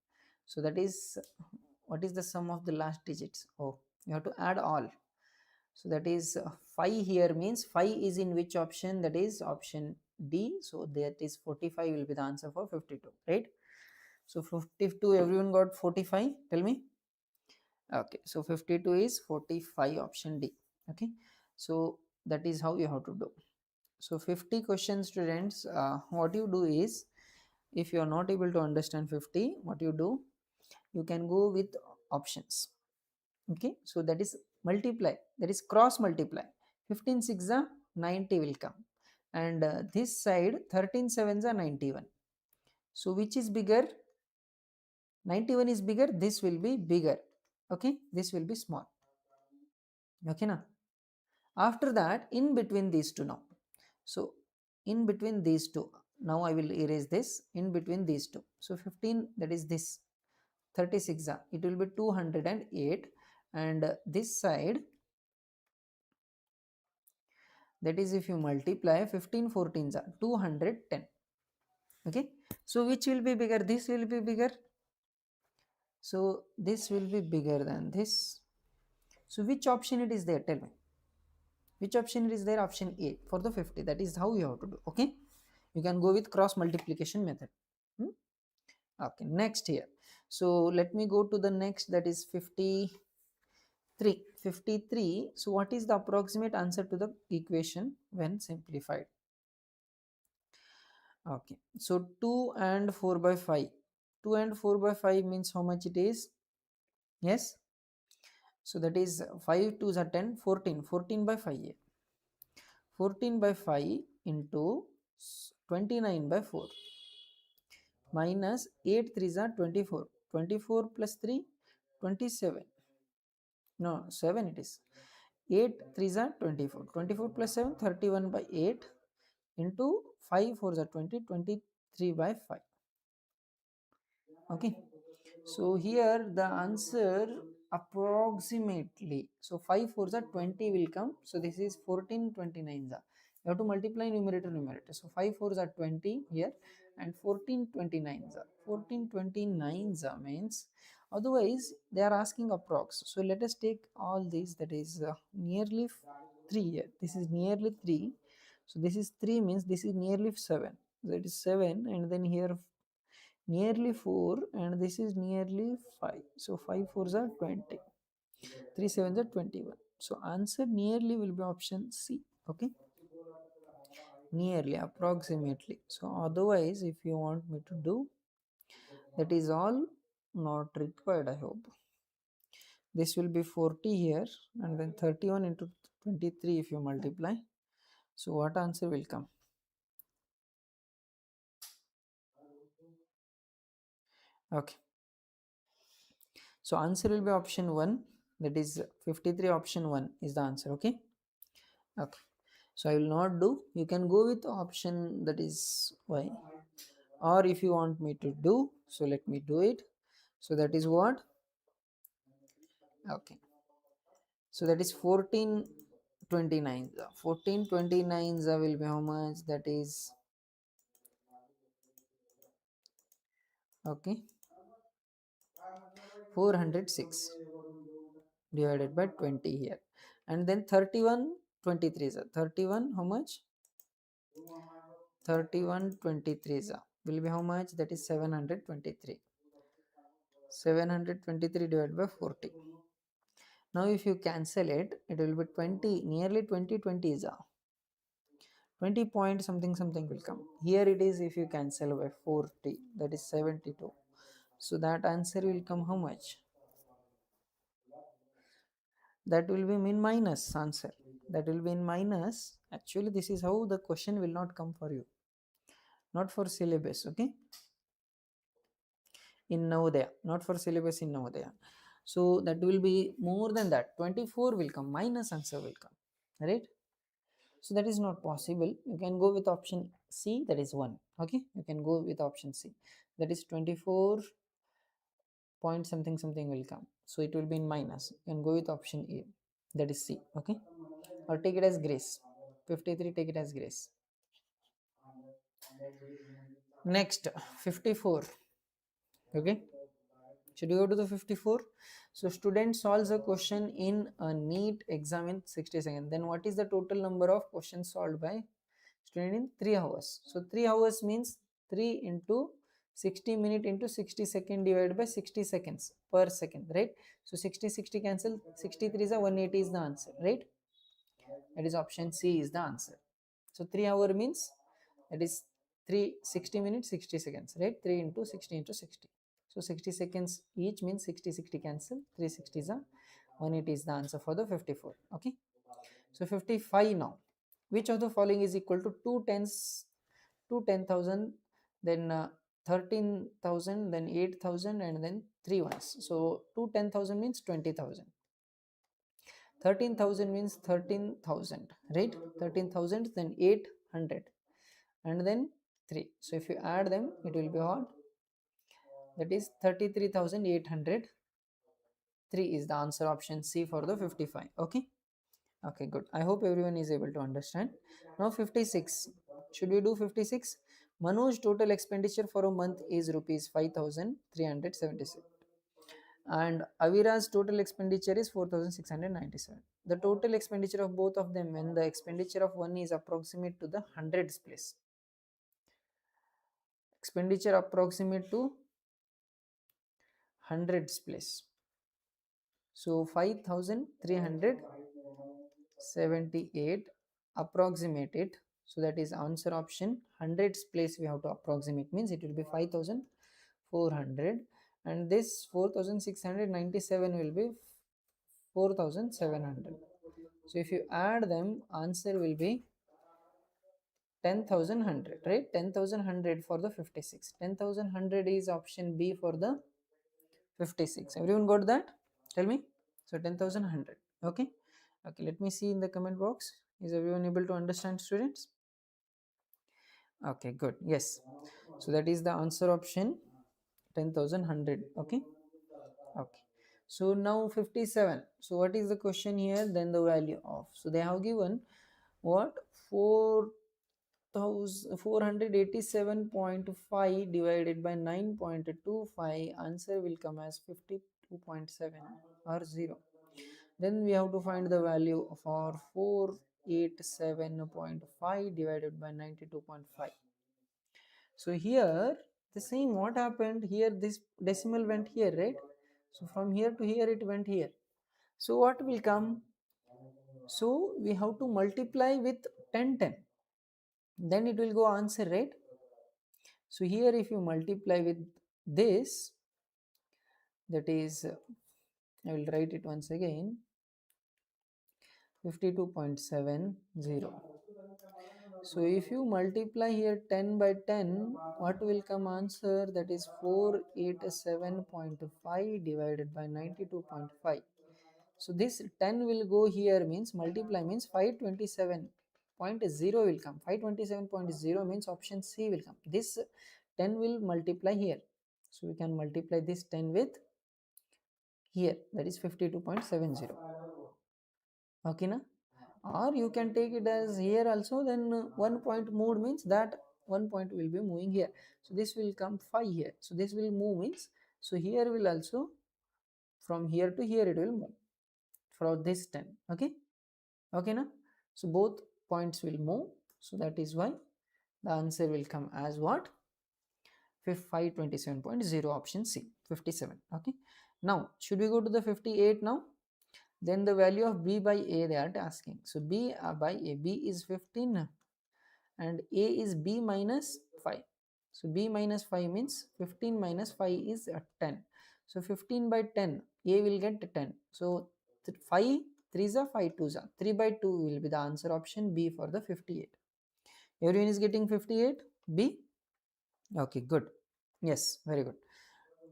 So that is, what is the sum of the last digits? Oh, you have to add all. So that is 5 here, means 5 is in which option? That is option D. So that is 45 will be the answer for 52, right? So 52, everyone got 45? Tell me. Okay, so 52 is 45, option D. Okay, so that is how you have to do. So 50 questions, students. What you do is, if you are not able to understand 50, what you do, you can go with options. Okay, so that is multiply, that is cross multiply. 15 6 are 90 will come, and this side 13 7s are 91. So which is bigger? 91 is bigger, this will be bigger. Okay, this will be small. Okay, now after that, in between these two now. So in between these two, now I will erase this. In between these two, so 15, that is this 36, it will be 208, and this side, that is, if you multiply 15 14s are 210. Okay, so which will be bigger? This will be bigger. So this will be bigger than this. So which option it is there? Tell me. Which option it is there? Option A for the 50. That is how you have to do. Okay, you can go with cross multiplication method. Okay, next here. So let me go to the next, that is 53. 53. So what is the approximate answer to the equation when simplified? Okay, so 2 and 4 by 5. 2 and 4 by 5 means how much it is? Yes, so that is 5 2s are 10, 14. 14 by 5 here. 14 by 5 into 29 by 4 minus 8 3s are 24. 24 plus 3, 27. No, 7 it is. 8 3s are 24. 24 plus 7, 31 by 8 into 5 4s are 20, 23 by 5. Okay, so here the answer approximately, so 5 4s are 20 will come. So this is 14 29s are, you have to multiply numerator numerator. So 5 4s are 20 here, and 14 29s are 14 29s are means, otherwise they are asking approx. So let us take all these, that is nearly 3 here, this is nearly 3. So this is 3 means this is nearly 7, that is 7, and then here nearly 4, and this is nearly 5. So 5 4s are 20, 3 7s are 21. So answer nearly will be option C. Okay, nearly, approximately. So otherwise, if you want me to do, that is all not required, I hope. This will be 40 here, and then 31 into 23 if you multiply. So what answer will come? Okay, so answer will be option 1, that is 53, option 1 is the answer. Okay, okay, so I will not do. You can go with option, that is Y, or if you want me to do, so let me do it. So that is what? Okay, so that is 14 29. 14 29 will be how much? That is, okay, 406 divided by 20 here, and then 31 23 is 31, how much? 31 23 will be how much? That is 723. 723 divided by 40. Now if you cancel it, it will be 20, nearly 20 20 is 20 point something something will come. Here it is, if you cancel by 40, that is 72. So that answer will come how much? That will be in minus answer. That will be in minus. Actually, this is how the question will not come for you, not for syllabus. Okay, in Navodaya, not for syllabus in Navodaya. So that will be more than that. 24 will come, minus answer will come, right? So that is not possible. You can go with option C, that is 1. Okay, you can go with option C, that is 24 point something something will come. So it will be in minus. You can go with option A, that is C. Okay, or take it as grace. 53, take it as grace. Next, 54. Okay, should we go to the 54? So student solves a question in a NEET exam in 60 seconds. Then what is the total number of questions solved by student in 3 hours? So 3 hours means 3 into 60 minute into 60 second divided by 60 seconds per second, right? So 60 cancel, 63 is a 180 is the answer, right? That is option C is the answer. So 3 hour means that is 360 minutes 60 seconds, right? 3 into 60 into 60. So 60 seconds each means 60 cancel, 360 is a 180 is the answer for the 54. Okay, so 55 now. Which of the following is equal to 2 tens, 2 10,000, then 13,000, then 8,000, and then 3 ones? So 2 10,000 means 20,000. 13,000 means 13,000, right? 13,000, then 800, and then 3. So if you add them, it will be what? That is 33,800. 3 is the answer, option C for the 55. Okay, okay, good. I hope everyone is able to understand. Now 56. Should we do 56? Manoj's total expenditure for a month is rupees 5,376, and Avira's total expenditure is 4,697. The total expenditure of both of them when the expenditure of one is approximate to the hundreds place. Expenditure approximate to hundreds place. So 5,378 approximate it. So that is answer option hundreds place we have to approximate, means it will be 5,400, and this 4,697 will be 4,700. So if you add them, answer will be 10,100, right? 10,100 for the 56. 10,100 is option B for the 56. Everyone got that? Tell me. So 10,100. Okay, okay, let me see in the comment box. Is everyone able to understand, students? Okay, good. Yes, so that is the answer option 10,100. Okay, okay. So now 57. So what is the question here? Then the value of. So they have given what? 487.5 divided by 9.25. Answer will come as 52.7 or 0. Then we have to find the value for 487.5 divided by 92.5. So here the same what happened here, this decimal went here, right? So from here to here it went here. So what will come? So we have to multiply with 10, then it will go answer, right? So here if you multiply with this, that is I will write it once again, 52.70. So if you multiply here 10 by 10, what will come answer? That is 487.5 divided by 92.5. So this 10 will go here, means multiply means 527.0 will come. 527.0 means option C will come. This 10 will multiply here. So we can multiply this 10 with here, that is 52.70. Okay na? Or you can take it as here also, then 1 point moved means that 1 point will be moving here. So this will come 5 here. So this will move means, so here will also, from here to here it will move for this 10. Okay, okay na? So both points will move. So that is why the answer will come as what? 527.0, option C, 57. Okay, now should we go to the 58 now? Then the value of B by A they are asking. So B by A, B is 15 and A is B minus 5. So B minus 5 means 15 minus 5 is 10. So 15 by 10, A will get 10. So 5 3s are 5 2s are 3 by 2 will be the answer, option B for the 58. Everyone is getting 58 B? Okay, good. Yes, very good.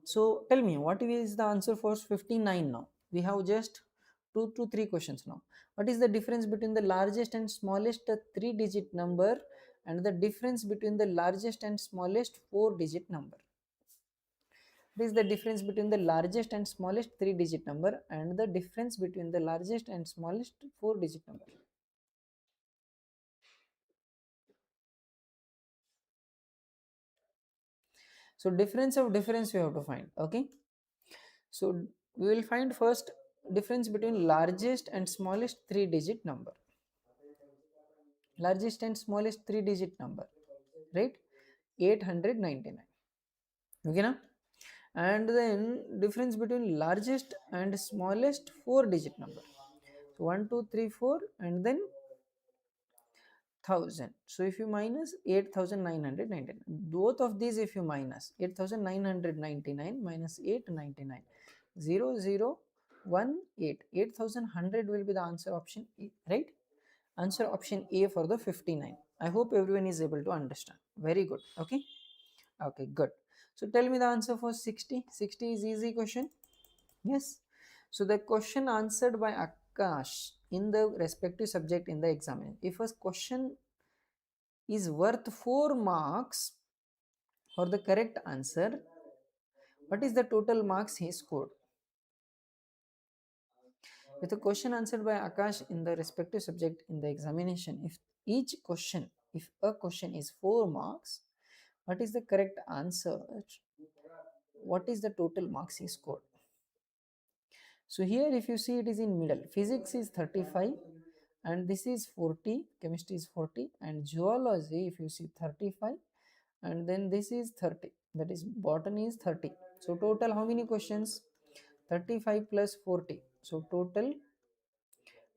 So tell me, what is the answer for 59 now? We have just 2 to 3 questions now. What is the difference between the largest and smallest 3-digit number and the difference between the largest and smallest 4-digit number? What is the difference between the largest and smallest 3-digit number and the difference between the largest and smallest 4-digit number? So difference of difference we have to find. Okay, so we will find first difference between largest and smallest 3-digit number. Largest and smallest 3-digit number, right? 899. Okay now, and then difference between largest and smallest 4-digit number. So 1 2 3 4 and then 1000. So if you minus 8999, both of these if you minus 8999 minus 899, 0018, 8100 will be the answer, option A, right? Answer option A for the 59. I hope everyone is able to understand. Very good. Okay, okay, good. So tell me the answer for 60. 60 is easy question. Yes. So the question answered by Akash in the respective subject in the exam. If a question is worth 4 marks for the correct answer, what is the total marks he scored? With a question answered by Akash in the respective subject in the examination, if a question is 4 marks, what is the correct answer? What is the total marks he scored? So here if you see, it is in middle. Physics is 35 and this is 40, chemistry is 40, and zoology if you see 35 and then this is 30, that is botany is 30. So total how many questions? 35 plus 40. So total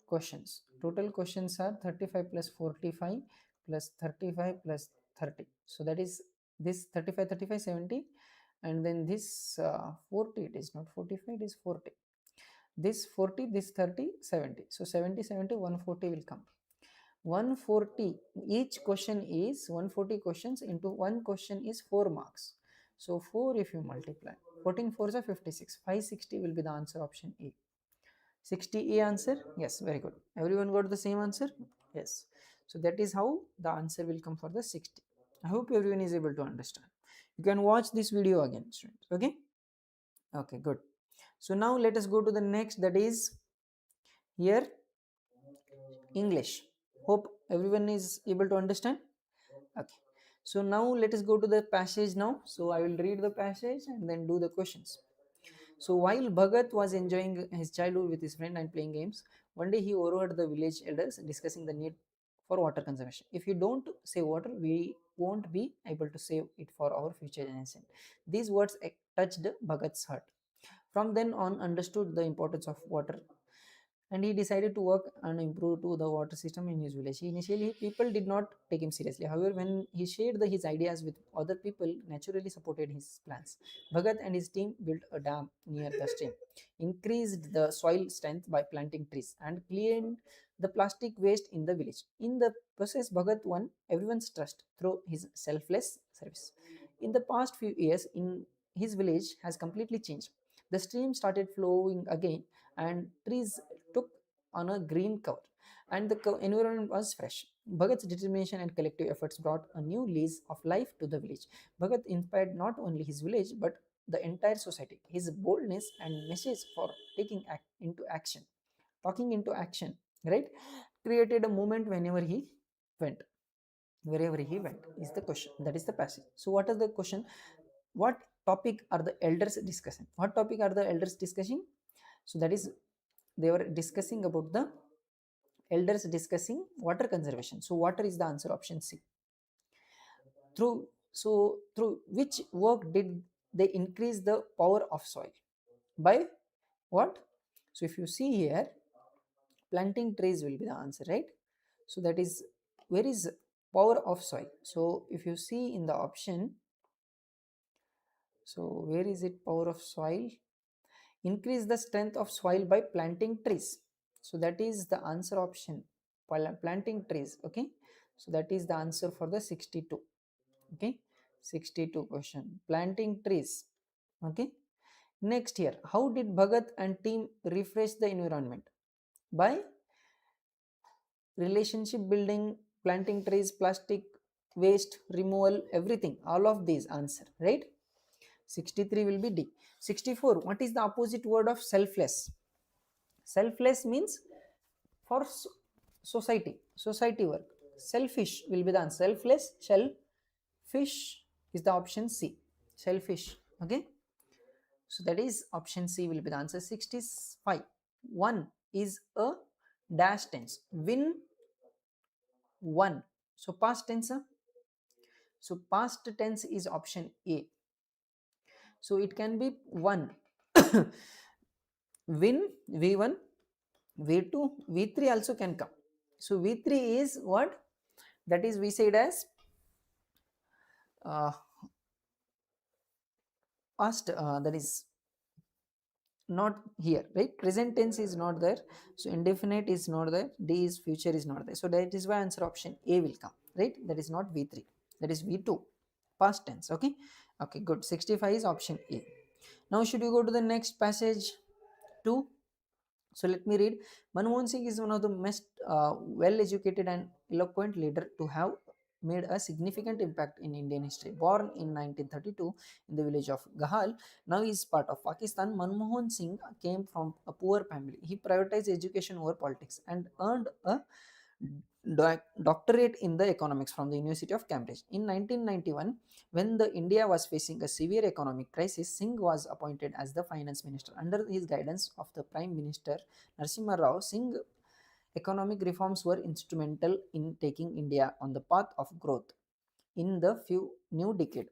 questions are 35 plus 45 plus 35 plus 30. So that is this 35 35 70, and then this 40, it is not 45, it is 40, this 40, this 30 70. So 70 70 140 will come. 140, each question is 140 questions into one question is 4 marks. So 4 if you multiply, 14 4s are 56, 560 will be the answer, option A. 60 A answer? Yes, very good. Everyone got the same answer? Yes. So that is how the answer will come for the 60. I hope everyone is able to understand. You can watch this video again, students. Okay? Okay, good. So now let us go to the next, that is here English. Hope everyone is able to understand. Okay. So now let us go to the passage now. So I will read the passage and then do the questions. So while Bhagat was enjoying his childhood with his friend and playing games, one day he overheard the village elders discussing the need for water conservation. If you don't save water, we won't be able to save it for our future generation. These words touched Bhagat's heart. From then on, understood the importance of water, and he decided to work and improve to the water system in his village. Initially, people did not take him seriously. However, when he shared his ideas with other people, naturally supported his plans. Bhagat and his team built a dam near the stream, increased the soil strength by planting trees, and cleaned the plastic waste in the village. In the process, Bhagat won everyone's trust through his selfless service. In the past few years, in his village has completely changed. The stream started flowing again, and trees took on a green cover, and the environment was fresh. Bhagat's determination and collective efforts brought a new lease of life to the village. Bhagat inspired not only his village but the entire society. His boldness and message for taking into action, talking into action, right, created a movement went. Wherever he went is the question. That is the passage. So, what is the question? What topic are the elders discussing? What topic are the elders discussing? So that is, they were discussing about the elders discussing water conservation. So water is the answer, option C. Through which work did they increase the power of soil? By what? So if you see here, planting trees will be the answer, right? So that is, where is power of soil? So if you see in the option, so where is it, power of soil? Increase the strength of soil by planting trees. So that is the answer, option, planting trees. Okay, so that is the answer for the 62. Okay, 62 question, planting trees. Okay, next here, how did Bhagat and team refresh the environment? By relationship building, planting trees, plastic waste removal, everything, all of these answer, right? 63 will be D. 64, what is the opposite word of selfless? Selfless means for society work. Selfish will be the answer. Selfless, shellfish is the option C. Selfish. Okay. So that is option C will be the answer. 65. 1 is a dash tense. Win one. So past tense. So past tense is option A. So it can be 1. Win V1, V2, V3 also can come. So V3 is what? That is we said as past, that is not here, right? Present tense is not there, so indefinite is not there, D is future is not there, so that is why answer option A will come, right? That is not V3, that is V2, past tense. Okay, okay, good. 65 is option A. Now should we go to the next passage 2? So let me read. Manmohan Singh is one of the most well-educated and eloquent leader to have made a significant impact in Indian history. Born in 1932 in the village of Gahal, now he is part of Pakistan. Manmohan Singh came from a poor family. He prioritized education over politics and earned a doctorate in the economics from the University of Cambridge. In 1991, when the India was facing a severe economic crisis, Singh was appointed as the finance minister. Under his guidance of the Prime Minister Narasimha Rao, Singh economic reforms were instrumental in taking India on the path of growth in the few new decade.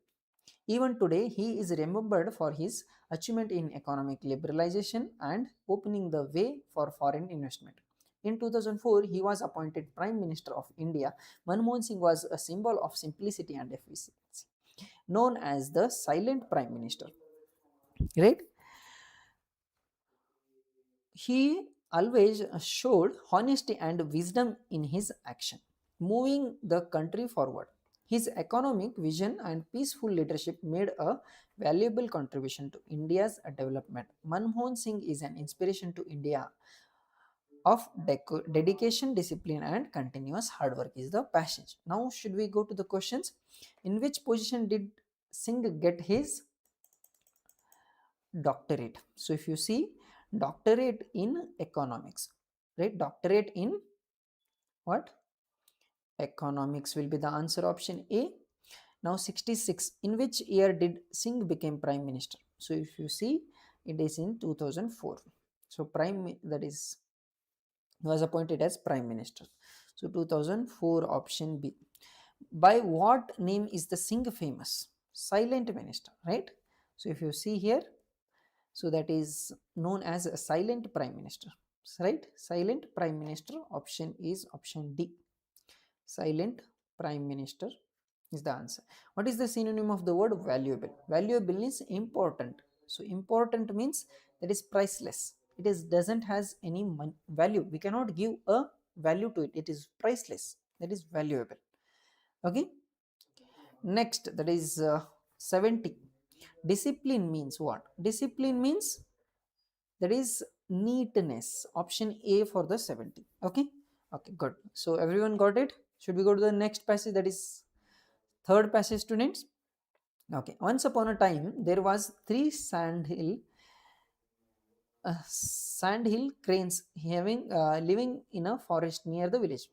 Even today, he is remembered for his achievement in economic liberalization and opening the way for foreign investment. In 2004, he was appointed Prime Minister of India. Manmohan Singh was a symbol of simplicity and efficiency, known as the silent Prime Minister. Right? He always showed honesty and wisdom in his action, moving the country forward. His economic vision and peaceful leadership made a valuable contribution to India's development. Manmohan Singh is an inspiration to India of dedication, discipline, and continuous hard work is the passage. Now, should we go to the questions? In which position did Singh get his doctorate? So, if you see, doctorate in economics, right? Doctorate in what? Economics will be the answer, option A. Now 66, in which year did Singh become prime minister? So if you see, it is in 2004. So that is, he was appointed as prime minister. So 2004, option B. By what name is the Singh famous? Silent minister, right? So if you see here, so that is known as a silent prime minister, right? Silent prime minister, option is option D. Silent prime minister is the answer. What is the synonym of the word valuable? Valuable is important. So important means that is priceless. It is doesn't has any value. We cannot give a value to it. It is priceless. That is valuable. Okay. Next, that is 70. Discipline means what? Discipline means that is neatness. Option A for the 70. Okay. Okay, good. So everyone got it? Should we go to the next passage, that is third passage, students? Okay. Once upon a time, there was three sandhill cranes having living in a forest near the village.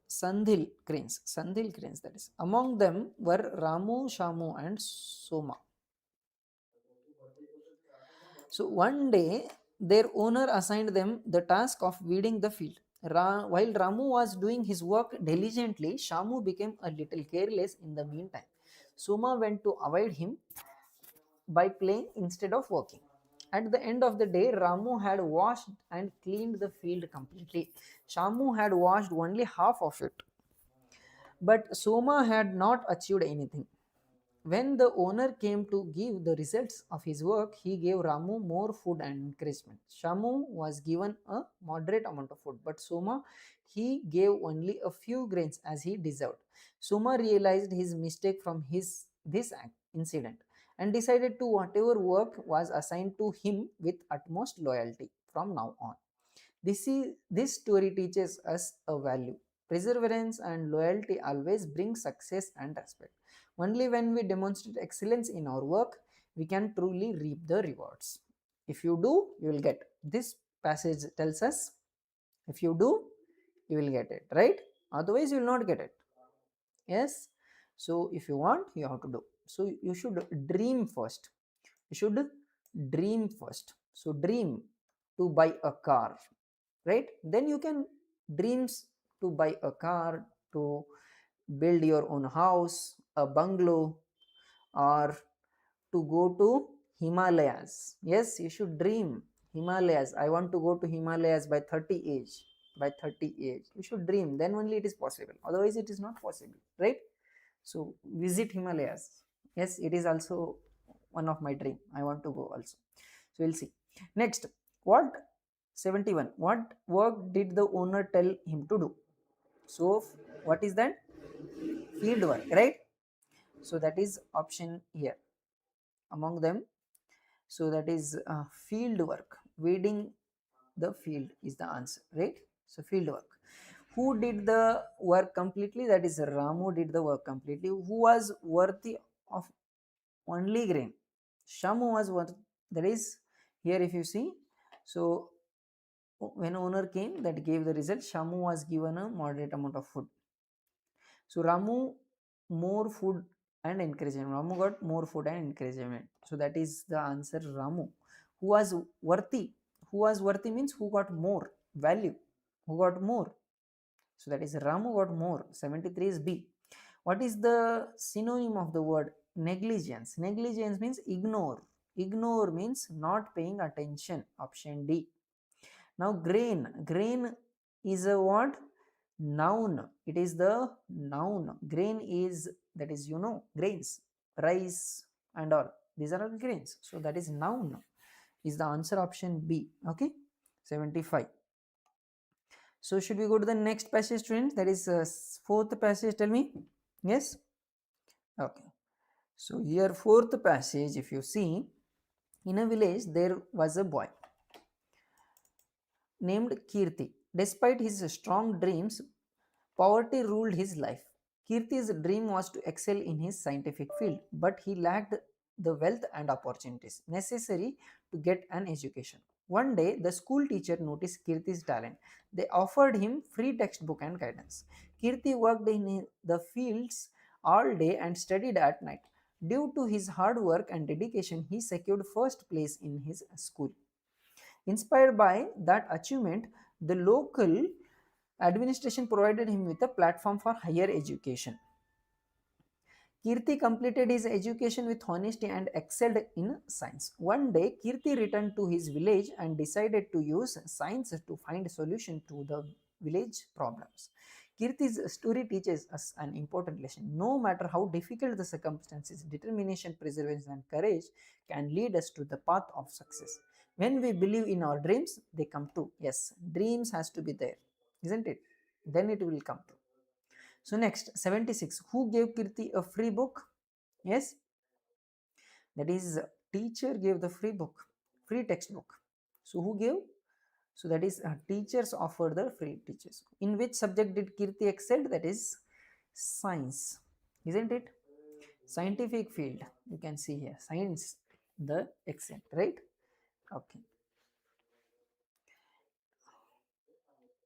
Sandhill cranes, that is. Among them were Ramu, Shamu, and Soma. So one day, their owner assigned them the task of weeding the field. While Ramu was doing his work diligently, Shamu became a little careless in the meantime. Soma went to avoid him by playing instead of working. At the end of the day, Ramu had washed and cleaned the field completely. Shamu had washed only half of it. But Soma had not achieved anything. When the owner came to give the results of his work, he gave Ramu more food and encouragement. Shamu was given a moderate amount of food, but Soma, he gave only a few grains as he deserved. Soma realized his mistake from this incident and decided to whatever work was assigned to him with utmost loyalty from now on. This story teaches us a value. Perseverance and loyalty always bring success and respect. Only when we demonstrate excellence in our work, we can truly reap the rewards. If you do, you will get. This passage tells us, if you do, you will get it, right? Otherwise, you will not get it. Yes. So if you want, you have to do. So you should dream first. You should dream first. So dream to buy a car, right? Then you can dreams to buy a car, to build your own house, a bungalow, or to go to Himalayas. Yes, you should dream Himalayas. I want to go to Himalayas by 30 age. By 30 age, you should dream. Then only it is possible. Otherwise, it is not possible, right? So visit Himalayas. Yes, it is also one of my dream. I want to go also. So we'll see. Next, what 71? What work did the owner tell him to do? So what is that? Field work, right? So that is option here among them. So that is field work. Weeding the field is the answer, right? So field work. Who did the work completely? That is Ramu did the work completely. Who was worthy of only grain? Shamu was worth. That is here if you see. So when owner came, that gave the result. Shamu was given a moderate amount of food. So Ramu more food and encouragement. Ramu got more food and encouragement. So that is the answer. Ramu. Who was worthy? Who was worthy means who got more value. Who got more? So that is Ramu got more. 73 is B. What is the synonym of the word negligence? Negligence means ignore. Ignore means not paying attention. Option D. Now grain. Grain is a what? Noun. It is the noun. Grain is, that is, you know, grains, rice and all. These are all grains. So that is noun. Is the answer option B. Okay. 75. So should we go to the next passage, students? That is fourth passage. Tell me. Yes. Okay. So here fourth passage, if you see, in a village there was a boy named Kirti. Despite his strong dreams, poverty ruled his life. Kirti's dream was to excel in his scientific field, but he lacked the wealth and opportunities necessary to get an education. One day, the school teacher noticed Kirti's talent. They offered him free textbook and guidance. Kirti worked in the fields all day and studied at night. Due to his hard work and dedication, he secured first place in his school. Inspired by that achievement, the local administration provided him with a platform for higher education. Kirti completed his education with honesty and excelled in science. One day, Kirti returned to his village and decided to use science to find a solution to the village problems. Kirti's story teaches us an important lesson. No matter how difficult the circumstances, determination, perseverance, and courage can lead us to the path of success. When we believe in our dreams, they come true. Yes, dreams has to be there, isn't it? Then it will come true. So next, 76. Who gave Kirti a free book? Yes, that is teacher gave the free book, free textbook. So who gave? So that is teachers offered the free teachers. In which subject did Kirti excel? That is science, isn't it? Scientific field. You can see here science, the excel, right? Okay.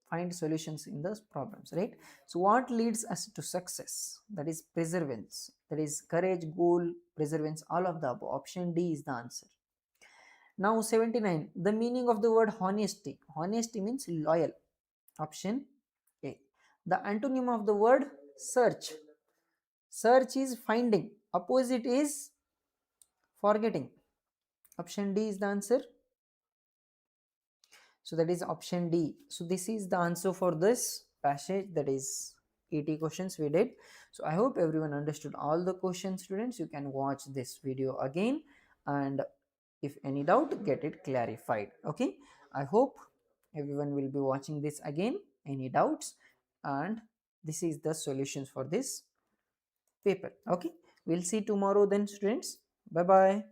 Find solutions in those problems, right? So what leads us to success? That is perseverance, that is courage, goal, perseverance, all of the above. Option D is the answer. Now 79, the meaning of the word honesty. Honesty means loyal. Option A. The antonym of the word search. Search is finding, opposite is forgetting. Option D is the answer. So that is option D. So this is the answer for this passage, that is 80 questions we did. So I hope everyone understood all the questions, students. You can watch this video again, and if any doubt, get it clarified. Okay. I hope everyone will be watching this again. Any doubts? And this is the solutions for this paper. Okay. We'll see tomorrow then, students. Bye bye.